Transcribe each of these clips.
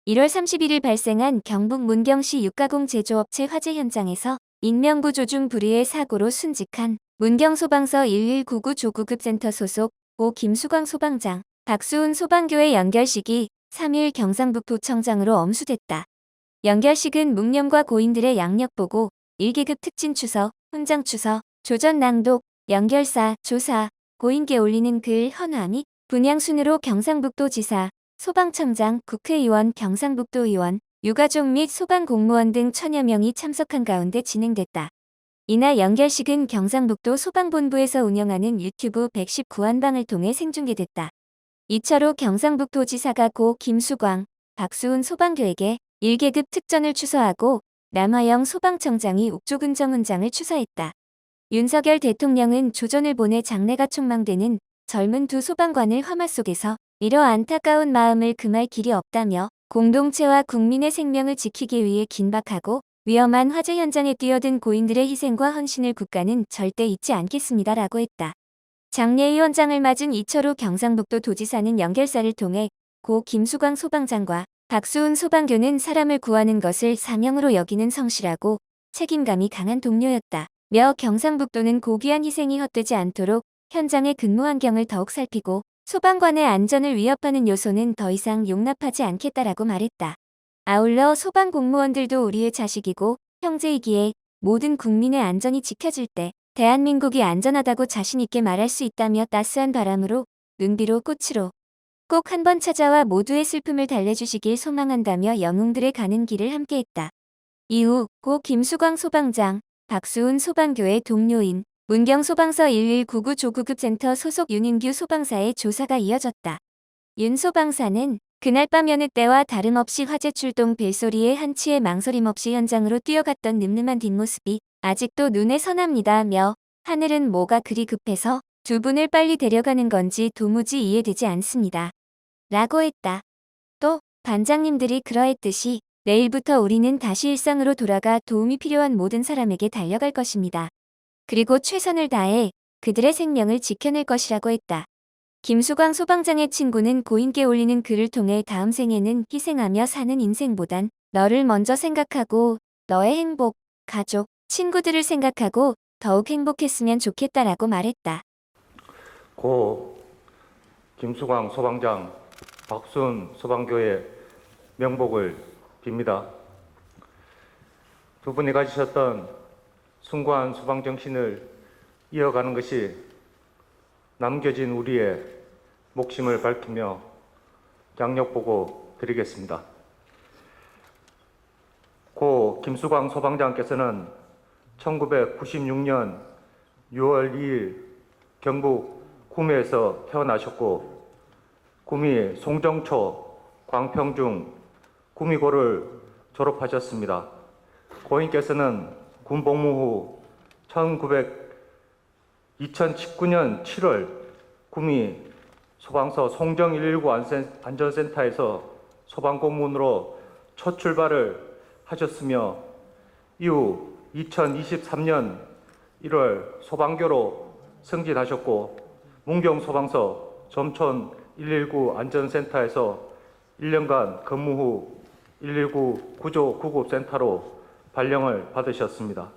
1월 31일 발생한 경북 문경시 육가공 제조업체 화재 현장에서 인명구 조중 불의의 사고로 순직한 문경소방서 1199 조구급센터 소속 오 김수광 소방장, 박수훈 소방교의 연결식이 3일 경상북도청장으로 엄수됐다. 연결식은 묵념과 고인들의 양력보고 1계급 특진 추서, 훈장 추서, 조전 낭독, 연결사, 조사, 고인께 올리는 글 헌화 및 분향 순으로 경상북도지사, 소방청장, 국회의원, 경상북도의원, 유가족 및 소방공무원 등 1000여 명이 참석한 가운데 진행됐다. 이날 연결식은 경상북도 소방본부에서 운영하는 유튜브 119한방을 통해 생중계됐다. 이철호 경상북도지사가 고 김수광, 박수훈 소방교에게 1계급 특전을 추서하고 남화영 소방청장이 옥조근정훈장을 추서했다. 윤석열 대통령은 조전을 보내 장래가 촉망되는 젊은 두 소방관을 화마 속에서 이러 안타까운 마음을 금할 길이 없다며 공동체와 국민의 생명을 지키기 위해 긴박하고 위험한 화재 현장에 뛰어든 고인들의 희생과 헌신을 국가는 절대 잊지 않겠습니다라고 했다. 장례위원장을 맞은 이철우 경상북도 도지사는 연결사를 통해 고 김수광 소방장과 박수훈 소방교는 사람을 구하는 것을 사명으로 여기는 성실하고 책임감이 강한 동료였다. 며 경상북도는 고귀한 희생이 헛되지 않도록 현장의 근무 환경을 더욱 살피고 소방관의 안전을 위협하는 요소는 더 이상 용납하지 않겠다라고 말했다. 아울러 소방공무원들도 우리의 자식이고 형제이기에 모든 국민의 안전이 지켜질 때 대한민국이 안전하다고 자신있게 말할 수 있다며 따스한 바람으로 눈비로 꽃으로 꼭 한번 찾아와 모두의 슬픔을 달래주시길 소망한다며 영웅들의 가는 길을 함께했다. 이후 고 김수광 소방장, 박수훈 소방교의 동료인 문경소방서 1199 조구급센터 소속 윤인규 소방사의 조사가 이어졌다. 윤 소방사는 그날 밤 여느 때와 다름없이 화재 출동 벨소리에 한치의 망설임 없이 현장으로 뛰어갔던 늠름한 뒷모습이 아직도 눈에 선합니다며 하늘은 뭐가 그리 급해서 두 분을 빨리 데려가는 건지 도무지 이해되지 않습니다. 라고 했다. 또 반장님들이 그러했듯이 내일부터 우리는 다시 일상으로 돌아가 도움이 필요한 모든 사람에게 달려갈 것입니다. 그리고 최선을 다해 그들의 생명을 지켜낼 것이라고 했다. 김수광 소방장의 친구는 고인께 올리는 글을 통해 다음 생에는 희생하며 사는 인생보단 너를 먼저 생각하고 너의 행복, 가족, 친구들을 생각하고 더욱 행복했으면 좋겠다라고 말했다. 고 김수광 소방장, 박수훈 소방교의 명복을 빕니다. 두 분이 가지셨던 숭고한 소방 정신을 이어가는 것이 남겨진 우리의 몫임을 밝히며 양력보고 드리겠습니다. 고 김수광 소방장께서는 1996년 6월 2일 경북 구미에서 태어나셨고 구미 송정초 광평중 구미고를 졸업하셨습니다. 고인께서는 군 복무 후 2019년 7월 구미 소방서 송정 119 안전센터에서 소방공무원으로 첫 출발을 하셨으며 이후 2023년 1월 소방교로 승진하셨고 문경소방서 점촌 119 안전센터에서 1년간 근무 후 119 구조 구급센터로 발령을 받으셨습니다.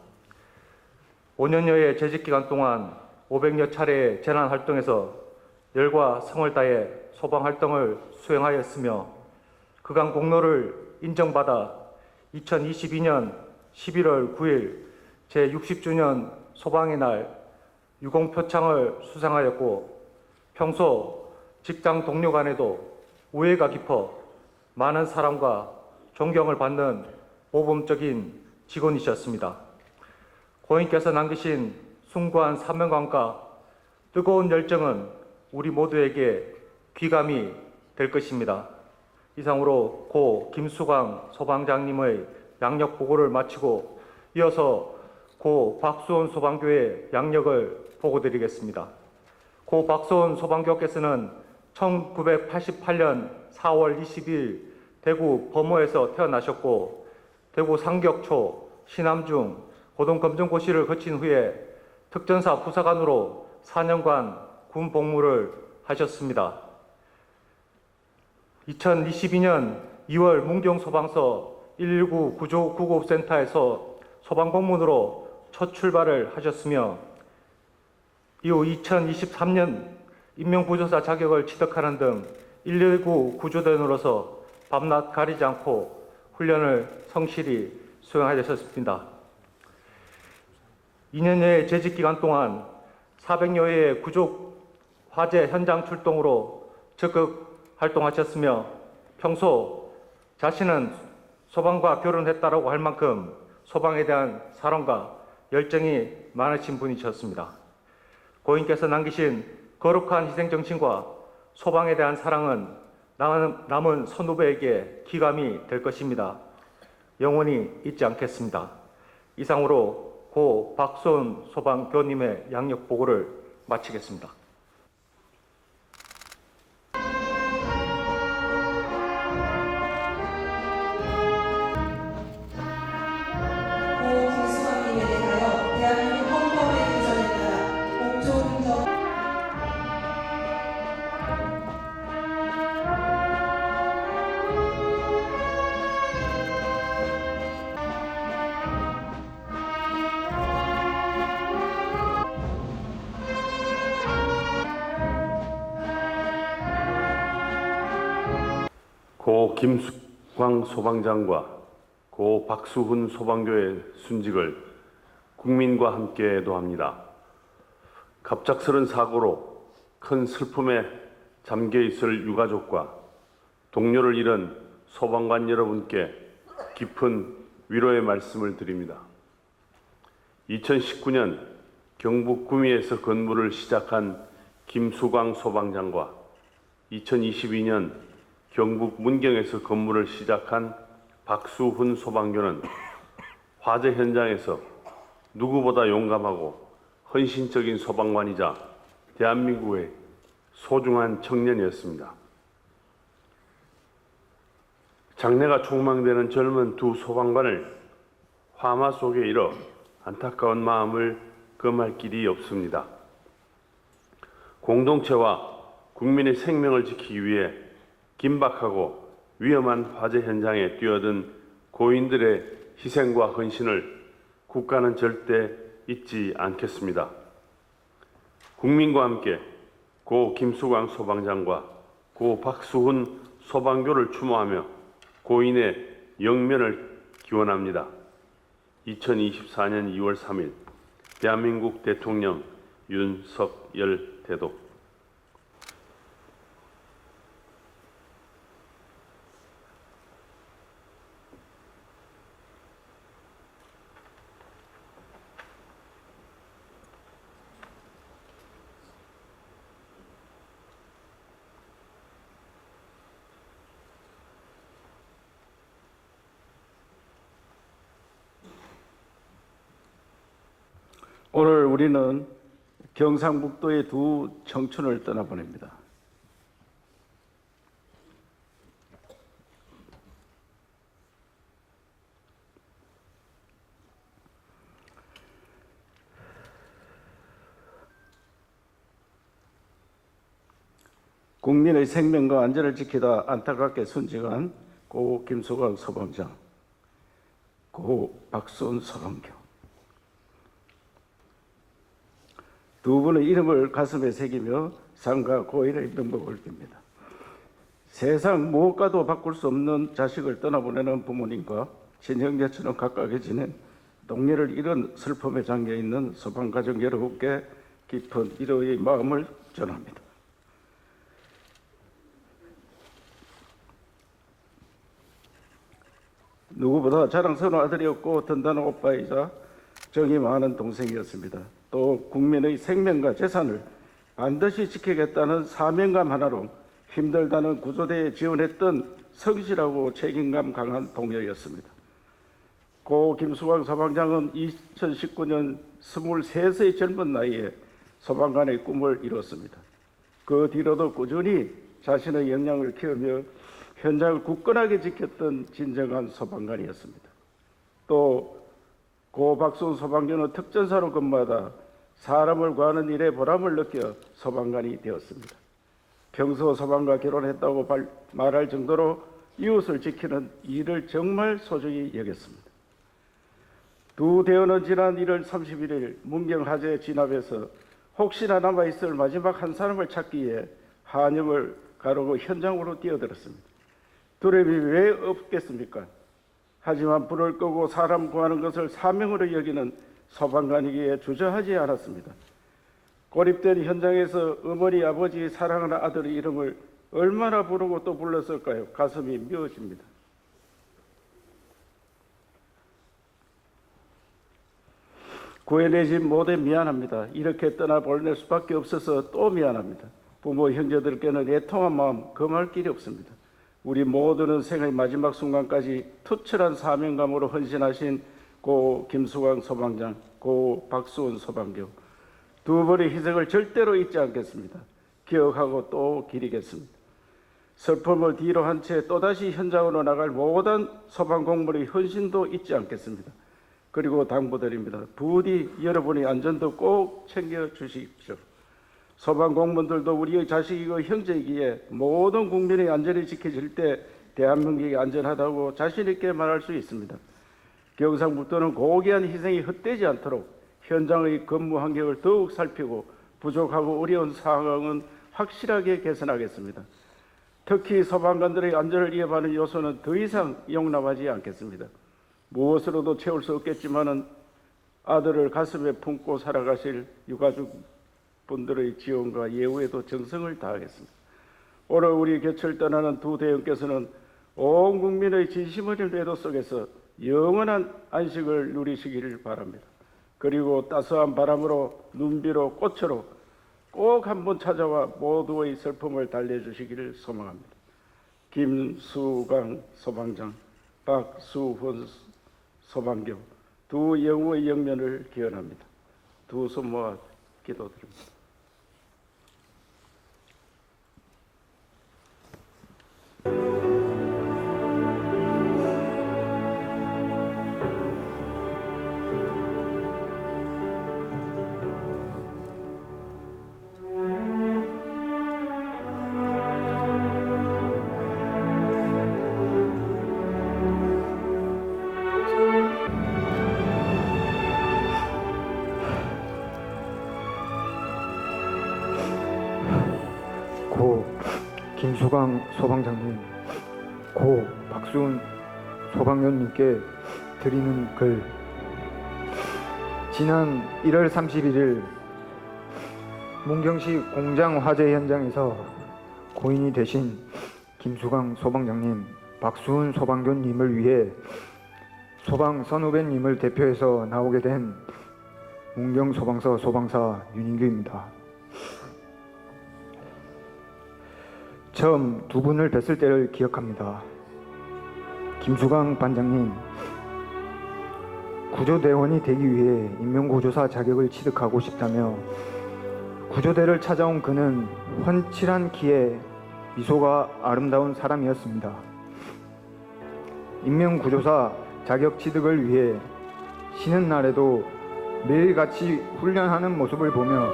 5년여의 재직기간 동안 500여 차례의 재난활동에서 열과 성을 다해 소방활동을 수행하였으며 그간 공로를 인정받아 2022년 11월 9일 제60주년 소방의 날 유공표창을 수상하였고 평소 직장 동료 간에도 우애가 깊어 많은 사랑과 존경을 받는 모범적인 직원이셨습니다. 고인께서 남기신 숭고한 사명감과 뜨거운 열정은 우리 모두에게 귀감이 될 것입니다. 이상으로 고 김수광 소방장님의 양력 보고를 마치고 이어서 고 박수훈 소방교의 양력을 보고드리겠습니다. 고 박수훈 소방교께서는 1988년 4월 20일 대구 범어에서 태어나셨고 대구 상격초, 신암중, 고등검정고시를 거친 후에 특전사 부사관으로 4년간 군 복무를 하셨습니다. 2022년 2월 문경소방서 119 구급센터에서 소방공무원으로 첫 출발을 하셨으며 이후 2023년 인명구조사 자격을 취득하는 등 119 구조대원으로서 밤낮 가리지 않고 훈련을 성실히 수행하셨습니다. 2년여의 재직 기간 동안 400여 회의 구조 화재 현장 출동으로 적극 활동하셨으며 평소 자신은 소방과 결혼했다라고 할 만큼 소방에 대한 사랑과 열정이 많으신 분이셨습니다. 고인께서 남기신 거룩한 희생정신과 소방에 대한 사랑은 남은 선후배에게 기감이 될 것입니다. 영원히 잊지 않겠습니다. 이상으로 고 박소은 소방교님의 양력 보고를 마치겠습니다. 고 김수환님에 대하여 대한민국 헌법의 규정에 따라 공조공정 고 김수광 소방장과 고 박수훈 소방교의 순직을 국민과 함께 도합니다. 갑작스런 사고로 큰 슬픔에 잠겨 있을 유가족과 동료를 잃은 소방관 여러분께 깊은 위로의 말씀을 드립니다. 2019년 경북 구미에서 근무를 시작한 김수광 소방장과 2022년 경북 문경에서 근무를 시작한 박수훈 소방교는 화재 현장에서 누구보다 용감하고 헌신적인 소방관이자 대한민국의 소중한 청년이었습니다. 장래가 촉망되는 젊은 두 소방관을 화마 속에 잃어 안타까운 마음을 금할 길이 없습니다. 공동체와 국민의 생명을 지키기 위해 긴박하고 위험한 화재 현장에 뛰어든 고인들의 희생과 헌신을 국가는 절대 잊지 않겠습니다. 국민과 함께 고 김수광 소방장과 고 박수훈 소방교를 추모하며 고인의 영면을 기원합니다. 2024년 2월 3일 대한민국 대통령 윤석열 대독. 오늘 우리는 경상북도의 두 청춘을 떠나보냅니다. 국민의 생명과 안전을 지키다 안타깝게 순직한 고 김수광 소방장, 고 박수훈 소방교. 두 분의 이름을 가슴에 새기며 상과 고인의 명복을 빕니다. 세상 무엇과도 바꿀 수 없는 자식을 떠나보내는 부모님과 친형제처럼 가깝게 지낸 동료를 잃은 슬픔에 잠겨있는 소방가족 여러분께 깊은 위로의 마음을 전합니다. 누구보다 자랑스러운 아들이었고 든든한 오빠이자 정이 많은 동생이었습니다. 또 국민의 생명과 재산을 반드시 지키겠다는 사명감 하나로 힘들다는 구조대에 지원했던 성실하고 책임감 강한 동료였습니다. 고 김수광 소방장은 2019년 23세의 젊은 나이에 소방관의 꿈을 이뤘습니다. 그 뒤로도 꾸준히 자신의 역량을 키우며 현장을 굳건하게 지켰던 진정한 소방관이었습니다. 또 고 박수훈 소방교는 특전사로 근무하다 사람을 구하는 일에 보람을 느껴 소방관이 되었습니다. 평소 소방과 결혼했다고 말할 정도로 이웃을 지키는 일을 정말 소중히 여겼습니다. 두 대원은 지난 1월 31일 문경 화재 진압에서 혹시나 남아있을 마지막 한 사람을 찾기 위해 한영을 가르고 현장으로 뛰어들었습니다. 두려움이 왜 없겠습니까? 하지만 불을 끄고 사람 구하는 것을 사명으로 여기는 소방관이기에 주저하지 않았습니다. 고립된 현장에서 어머니, 아버지, 사랑하는 아들의 이름을 얼마나 부르고 또 불렀을까요? 가슴이 미어집니다. 구해내지 못해 미안합니다. 이렇게 떠나보낼 수밖에 없어서 또 미안합니다. 부모, 형제들께는 애통한 마음 금할 길이 없습니다. 우리 모두는 생의 마지막 순간까지 투철한 사명감으로 헌신하신 고 김수광 소방장, 고 박수훈 소방교 두 분의 희생을 절대로 잊지 않겠습니다. 기억하고 또 기리겠습니다. 슬픔을 뒤로 한 채 또다시 현장으로 나갈 모든 소방공무원의 헌신도 잊지 않겠습니다. 그리고 당부드립니다. 부디 여러분의 안전도 꼭 챙겨주십시오. 소방공무원들도 우리의 자식이고 형제이기에 모든 국민의 안전을 지켜질 때 대한민국이 안전하다고 자신 있게 말할 수 있습니다. 경상북도는 고귀한 희생이 헛되지 않도록 현장의 근무 환경을 더욱 살피고 부족하고 어려운 상황은 확실하게 개선하겠습니다. 특히 소방관들의 안전을 위협하는 요소는 더 이상 용납하지 않겠습니다. 무엇으로도 채울 수 없겠지만은 아들을 가슴에 품고 살아가실 유가족 분들의 지원과 예우에도 정성을 다하겠습니다. 오늘 우리 곁을 떠나는 두 대원께서는 온 국민의 진심 어린 외도 속에서 영원한 안식을 누리시기를 바랍니다. 그리고 따스한 바람으로 눈비로 꽃으로 꼭 한번 찾아와 모두의 슬픔을 달래주시기를 소망합니다. 김수광 소방장, 박수훈 소방교 두 영우의 영면을 기원합니다. 두 손 모아 기도드립니다. 고 김수광 소방장님, 고 박수훈 소방관님께 드리는 글. 지난 1월 31일 문경시 공장 화재 현장에서 고인이 되신 김수광 소방장님, 박수훈 소방교님을 위해 소방 선후배님을 대표해서 나오게 된 문경소방서 소방사 윤인규입니다. 처음 두 분을 뵀을 때를 기억합니다. 김수광 반장님, 구조대원이 되기 위해 인명구조사 자격을 취득하고 싶다며 구조대를 찾아온 그는 훤칠한 키에 미소가 아름다운 사람이었습니다. 인명구조사 자격 취득을 위해 쉬는 날에도 매일같이 훈련하는 모습을 보며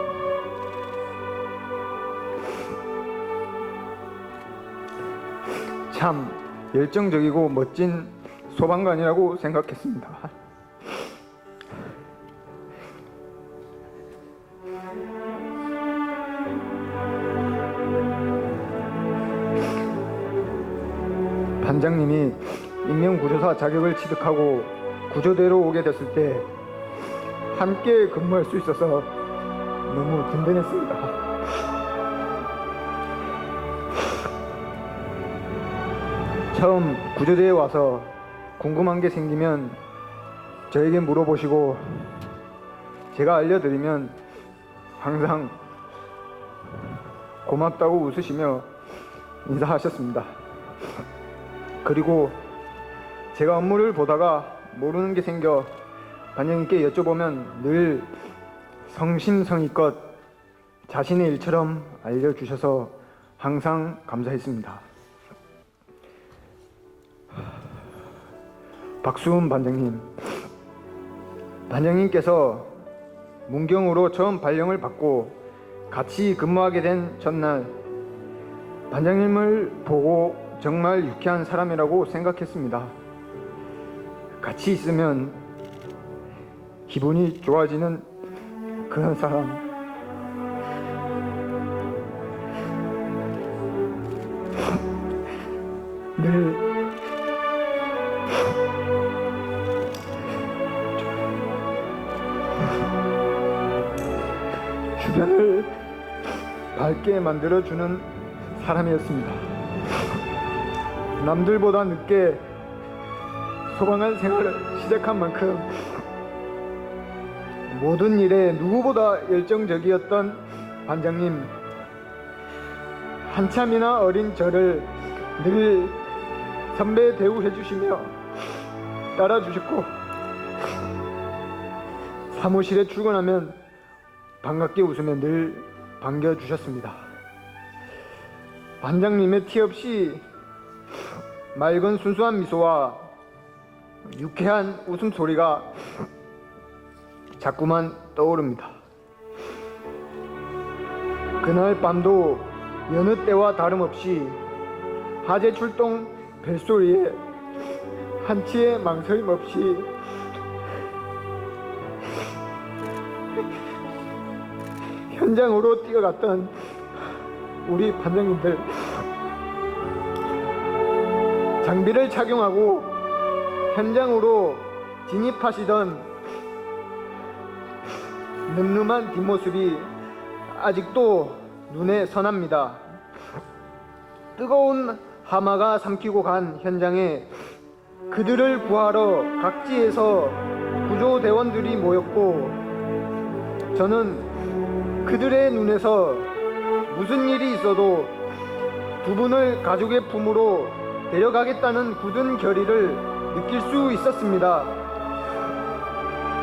참 열정적이고 멋진 소방관이라고 생각했습니다. 반장님이 인명구조사 자격을 취득하고 구조대로 오게 됐을 때 함께 근무할 수 있어서 너무 든든했습니다. 처음 구조대에 와서 궁금한 게 생기면 저에게 물어보시고 제가 알려드리면 항상 고맙다고 웃으시며 인사하셨습니다. 그리고 제가 업무를 보다가 모르는 게 생겨 반장님께 여쭤보면 늘 성심성의껏 자신의 일처럼 알려주셔서 항상 감사했습니다. 박수훈 반장님, 반장님께서 문경으로 처음 발령을 받고 같이 근무하게 된 전날 반장님을 보고 정말 유쾌한 사람이라고 생각했습니다. 같이 있으면 기분이 좋아지는 그런 사람. 늘 주변을 밝게 만들어주는 사람이었습니다. 남들보다 늦게 소방관 생활을 시작한 만큼 모든 일에 누구보다 열정적이었던 반장님. 한참이나 어린 저를 늘 선배 대우해 주시며 따라주셨고, 사무실에 출근하면 반갑게 웃으며 늘 반겨주셨습니다. 반장님의 티 없이 맑은 순수한 미소와 유쾌한 웃음소리가 자꾸만 떠오릅니다. 그날 밤도 여느 때와 다름없이 화재 출동 벨소리에 한치의 망설임 없이 현장으로 뛰어갔던 우리 반장님들, 장비를 착용하고 현장으로 진입하시던 늠름한 뒷모습이 아직도 눈에 선합니다. 뜨거운 하마가 삼키고 간 현장에 그들을 구하러 각지에서 구조대원들이 모였고, 저는 그들의 눈에서 무슨 일이 있어도 두 분을 가족의 품으로 데려가겠다는 굳은 결의를 느낄 수 있었습니다.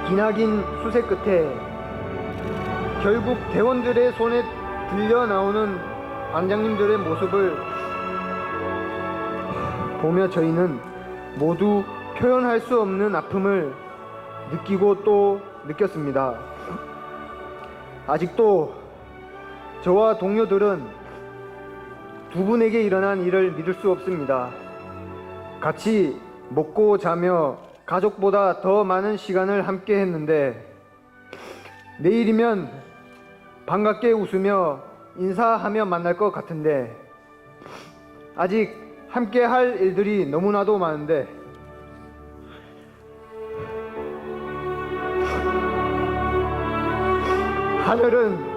기나긴 수색 끝에 결국 대원들의 손에 들려 나오는 반장님들의 모습을 보며 저희는 모두 표현할 수 없는 아픔을 느끼고 또 느꼈습니다. 아직도 저와 동료들은 두 분에게 일어난 일을 믿을 수 없습니다. 같이 먹고 자며 가족보다 더 많은 시간을 함께 했는데, 내일이면 반갑게 웃으며 인사하며 만날 것 같은데, 아직 함께 할 일들이 너무나도 많은데, 하늘은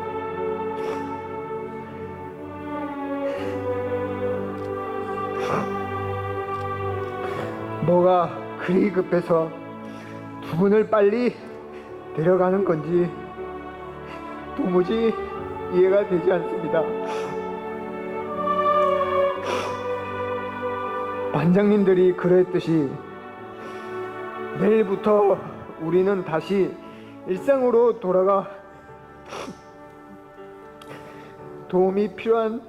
뭐가 그리 급해서 두 분을 빨리 데려가는 건지 도무지 이해가 되지 않습니다. 반장님들이 그랬듯이 내일부터 우리는 다시 일상으로 돌아가 도움이 필요한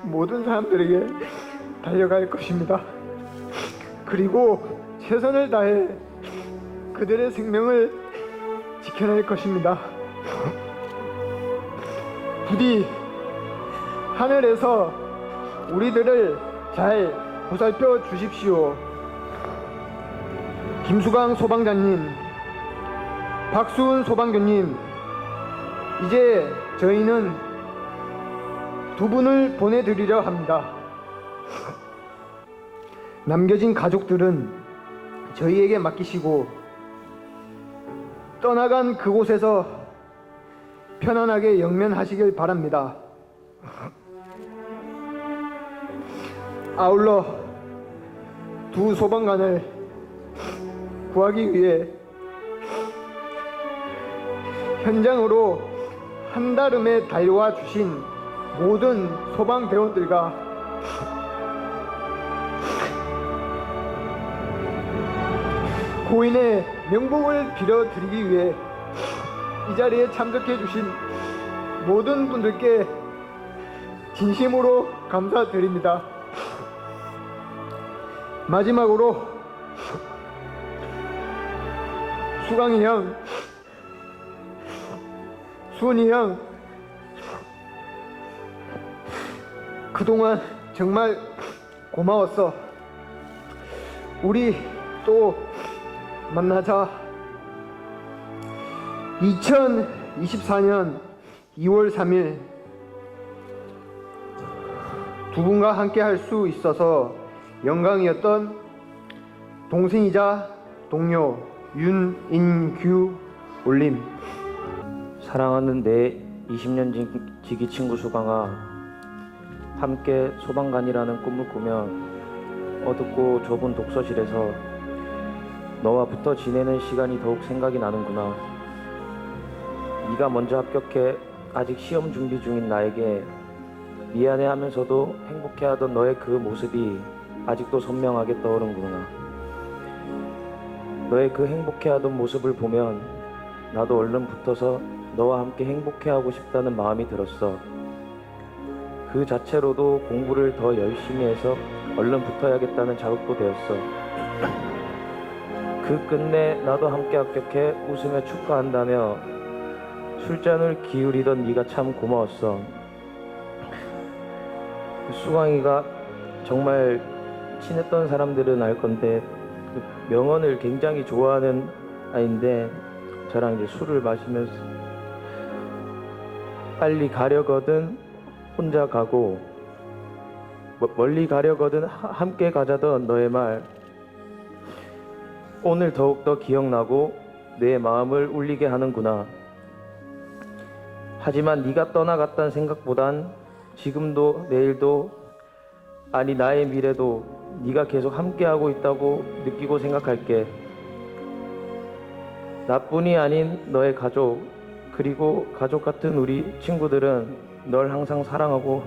모든 사람들에게 달려갈 것입니다. 그리고 최선을 다해 그들의 생명을 지켜낼 것입니다. 부디 하늘에서 우리들을 잘 보살펴 주십시오. 김수강 소방관님, 박수은 소방교님, 이제 저희는 두 분을 보내드리려 합니다. 남겨진 가족들은 저희에게 맡기시고 떠나간 그곳에서 편안하게 영면하시길 바랍니다. 아울러 두 소방관을 구하기 위해 현장으로 한달음에 달려와 주신 모든 소방대원들과 고인의 명복을 빌어드리기 위해 이 자리에 참석해 주신 모든 분들께 진심으로 감사드립니다. 마지막으로 수강이 형, 수은이 형, 그동안 정말 고마웠어. 우리 또 만나자. 2024년 2월 3일 두 분과 함께 할 수 있어서 영광이었던 동생이자 동료 윤인규 올림. 사랑하는 내 20년 지기 친구 수강아, 함께 소방관이라는 꿈을 꾸며 어둡고 좁은 독서실에서 너와 붙어 지내는 시간이 더욱 생각이 나는구나. 네가 먼저 합격해 아직 시험 준비 중인 나에게 미안해하면서도 행복해하던 너의 그 모습이 아직도 선명하게 떠오르는구나. 너의 그 행복해하던 모습을 보면 나도 얼른 붙어서 너와 함께 행복해하고 싶다는 마음이 들었어. 그 자체로도 공부를 더 열심히 해서 얼른 붙어야겠다는 자극도 되었어. 그 끝내 나도 함께 합격해 웃으며 축하한다며 술잔을 기울이던 네가 참 고마웠어. 수광이가 정말 친했던 사람들은 알 건데 명언을 굉장히 좋아하는 아이인데 저랑 이제 술을 마시면서 빨리 가려거든 혼자 가고 멀리 가려거든 함께 가자던 너의 말 오늘 더욱더 기억나고 내 마음을 울리게 하는구나. 하지만 네가 떠나갔다는 생각보단 지금도 내일도 아니 나의 미래도 네가 계속 함께하고 있다고 느끼고 생각할게. 나뿐이 아닌 너의 가족 그리고 가족 같은 우리 친구들은 널 항상 사랑하고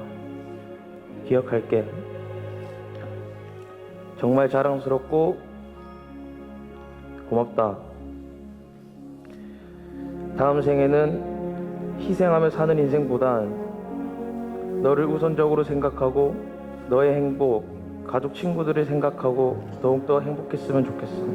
기억할게. 정말 자랑스럽고 고맙다. 다음 생에는 희생하며 사는 인생보단 너를 우선적으로 생각하고 너의 행복, 가족 친구들을 생각하고 더욱더 행복했으면 좋겠어.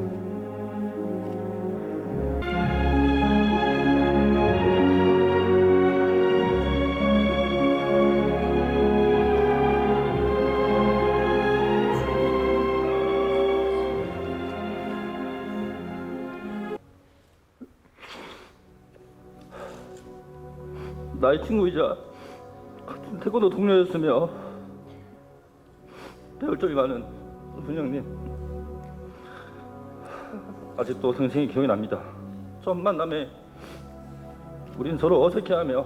나의 친구이자 같은 태권도 동료였으며 배울 점이 많은 훈영님, 아직도 생생히 기억이 납니다. 첫 만남에 우린 서로 어색해하며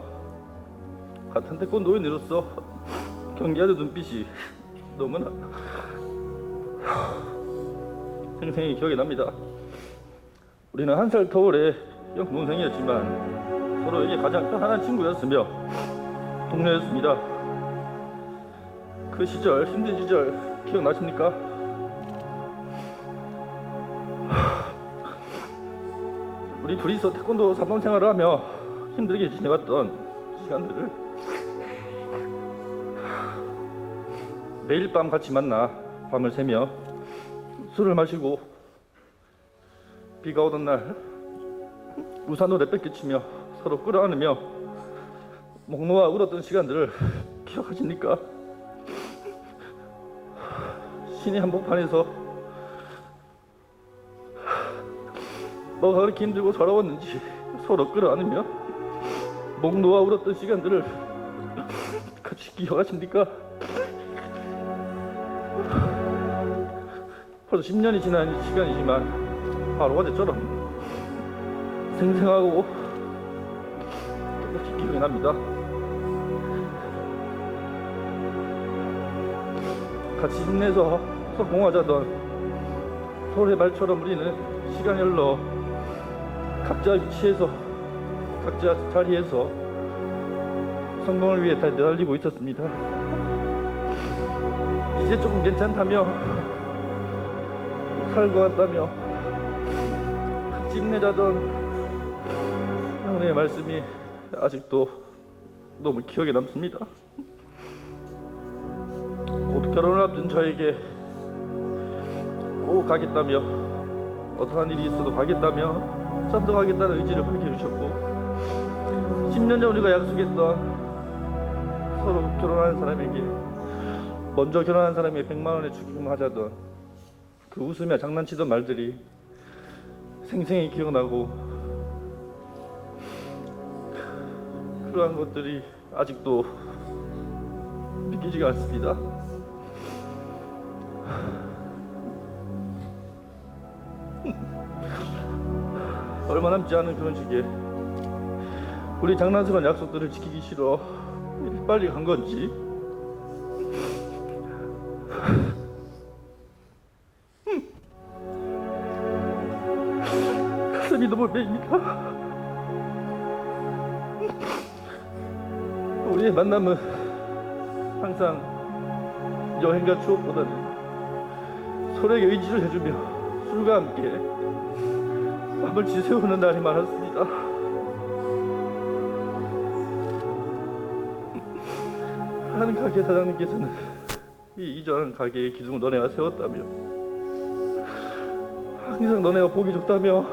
같은 태권도인으로서 경계하는 눈빛이 너무나 생생히 기억이 납니다. 우리는 한 살 터울의 형동생이었지만 서로에게 가장 편안한 친구였으며 동료였습니다. 그 시절, 힘든 시절 기억나십니까? 우리 둘이서 태권도 사범 생활을 하며 힘들게 지내왔던 시간들을 매일 밤 같이 만나 밤을 새며 술을 마시고 비가 오던 날 우산으로 뺏기치며 서로 끌어안으며 목 놓아 울었던 시간들을 기억하십니까? 신의 한복판에서 뭐가 그렇게 힘들고 서러웠는지 서로 끌어안으며 목 놓아 울었던 시간들을 같이 기억하십니까? 벌써 10년이 지난 시간이지만 바로 어제처럼 생생하고 똑같이 기억이 납니다. 같이 힘내서 성공하자던 소의 말처럼 우리는 시간이 흘러 각자 위치에서 각자 자리에서 성공을 위해 달리고 있었습니다. 이제 조금 괜찮다며 살 것 같다며 같이 힘내자던 형님의 말씀이 아직도 너무 기억에 남습니다. 곧 결혼을 앞둔 저에게 꼭 가겠다며 어떠한 일이 있어도 가겠다며 선택하겠다는 의지를 밝혀주셨고 10년 전 우리가 약속했던 서로 결혼하는 사람에게 먼저 결혼한 사람이 100만 원에 축의금하자던 그 웃으며 장난치던 말들이 생생히 기억나고 그러한 것들이 아직도 믿기지가 않습니다. 얼마 남지 않은 그런 시기에 우리 장난스러운 약속들을 지키기 싫어 이리 빨리 간 건지 가슴이 너무 메입니다. 우리의 만남은 항상 여행과 추억보다는 서로에게 의지를 해주며 술과 함께 밤을 지새우는 날이 많았습니다. 한 가게 사장님께서는 이 이전 가게의 기둥을 너네가 세웠다며 항상 너네가 보기 좋다며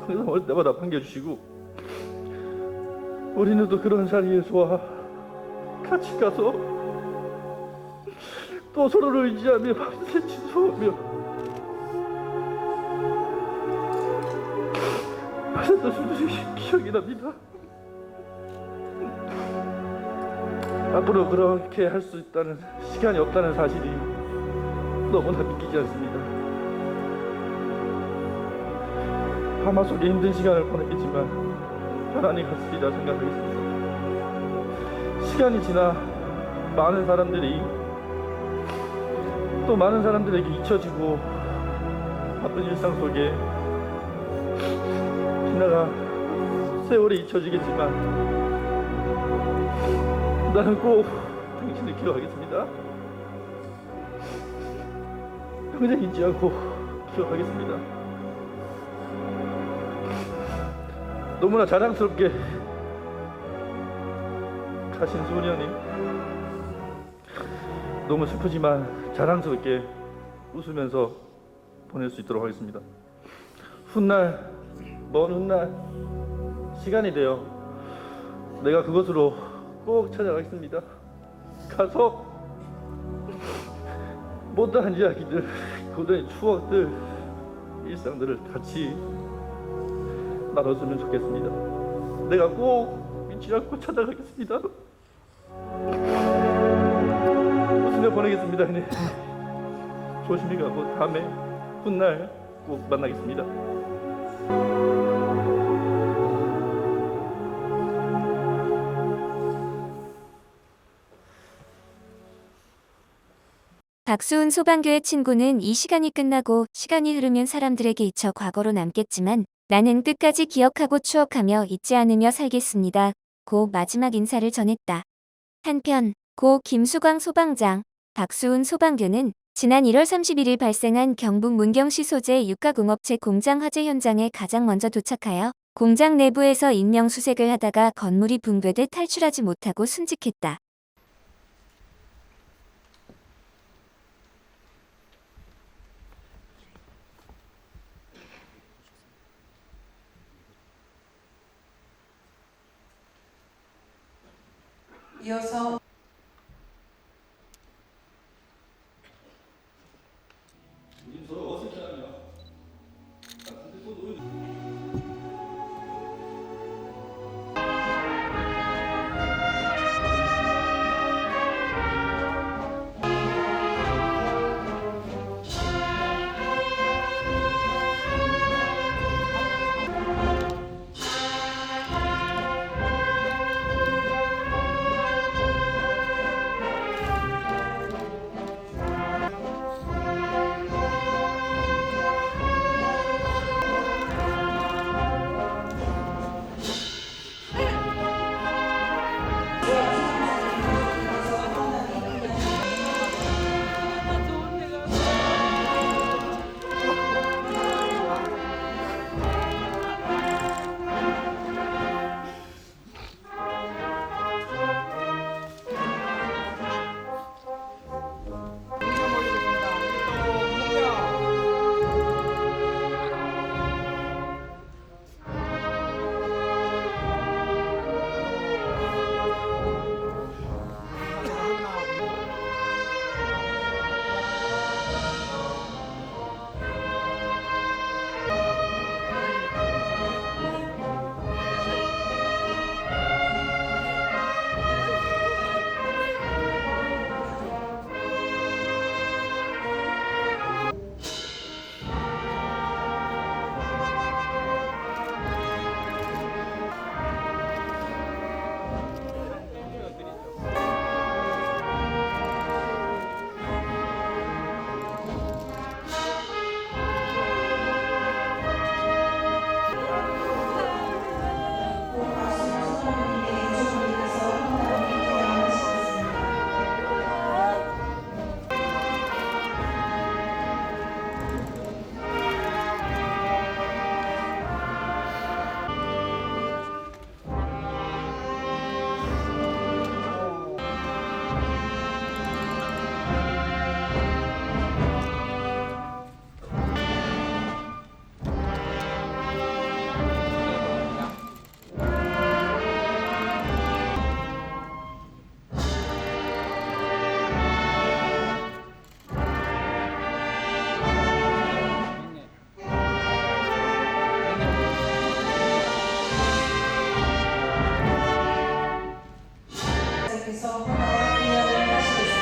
항상 올 때마다 반겨주시고 우리는 또 그런 자리에서 같이 가서 또 서로를 의지하며 밤새 지새우며 마셨던 술들이 기억이 납니다. 앞으로 그렇게 할 수 있다는 시간이 없다는 사실이 너무나 믿기지 않습니다. 하마 속에 힘든 시간을 보냈겠지만 편안히 갔으리라 생각하겠습니다. 시간이 지나 많은 사람들이 또 많은 사람들에게 잊혀지고 바쁜 일상 속에 지나가 세월이 잊혀지겠지만 나는 꼭 당신을 기억하겠습니다. 평생 잊지 않고 기억하겠습니다. 너무나 자랑스럽게 가신 소년님, 너무 슬프지만 자랑스럽게 웃으면서 보낼 수 있도록 하겠습니다. 훗날, 먼 훗날 시간이 되어 내가 그곳으로 꼭 찾아가겠습니다. 가서 못다한 이야기들, 고전의 추억들, 일상들을 같이 나눴으면 좋겠습니다. 내가 꼭 잊지 않고 찾아가겠습니다. 웃으며 보내겠습니다. 형님. 조심히 가고 다음에 훗날 꼭 만나겠습니다. 박수훈 소방교의 친구는 이 시간이 끝나고 시간이 흐르면 사람들에게 잊혀 과거로 남겠지만 나는 끝까지 기억하고 추억하며 잊지 않으며 살겠습니다. 고 마지막 인사를 전했다. 한편 고 김수광 소방장, 박수훈 소방교는 지난 1월 31일 발생한 경북 문경시 소재 유가공업체 공장 화재 현장에 가장 먼저 도착하여 공장 내부에서 인명수색을 하다가 건물이 붕괴돼 탈출하지 못하고 순직했다. 이어서 위원장께서 헌화와 공약을 하시겠습니다. 위원장께서 헌화와 공약을 하시겠습니다.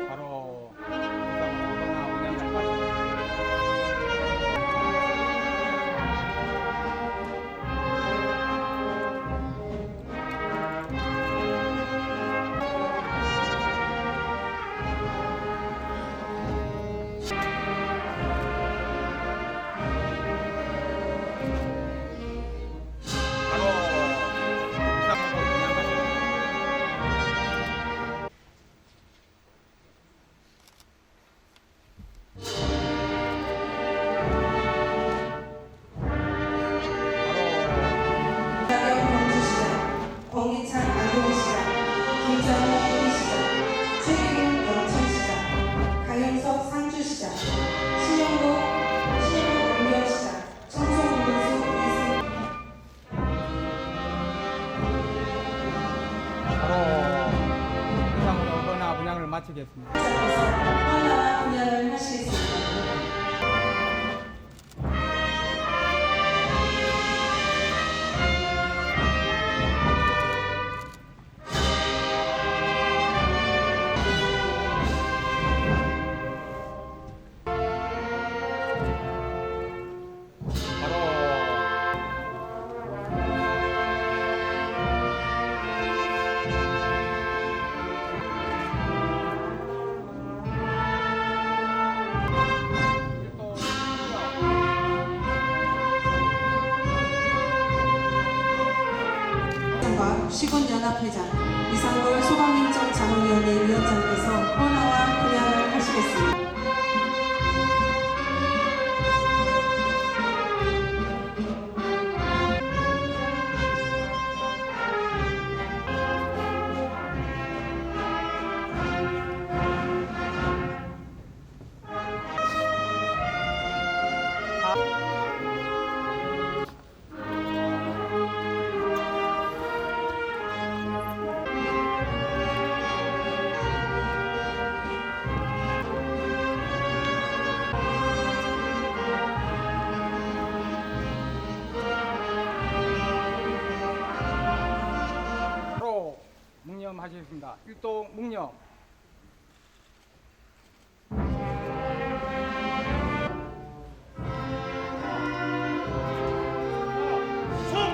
바로 운영을 하고 바로 시작하고 운영하고 이하경 광주시장, 권기찬 안동시장, 김정호 우리시장, 최기훈 영천시장, 강영석 상주시장, 신영복 웅변시장, 청송군수 이승 바로 이상으로 헌화 분양을 마치겠습니다. 위원장께서 헌화와 공약을 하시겠습니다. 과 시군연합회장 이상골 소방행정자문위원회 위원장께서 헌화와 공약을 하시겠습니다. 묵념하시겠습니다. 일동 묵념. 서!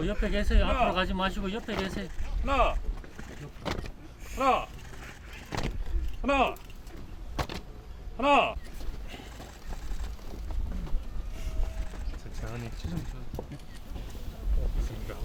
마시고 옆에 계세요. 앞으로 가지 마시고 옆에 계세요. 하나, 하나, 하나. 천천히. 있습니다.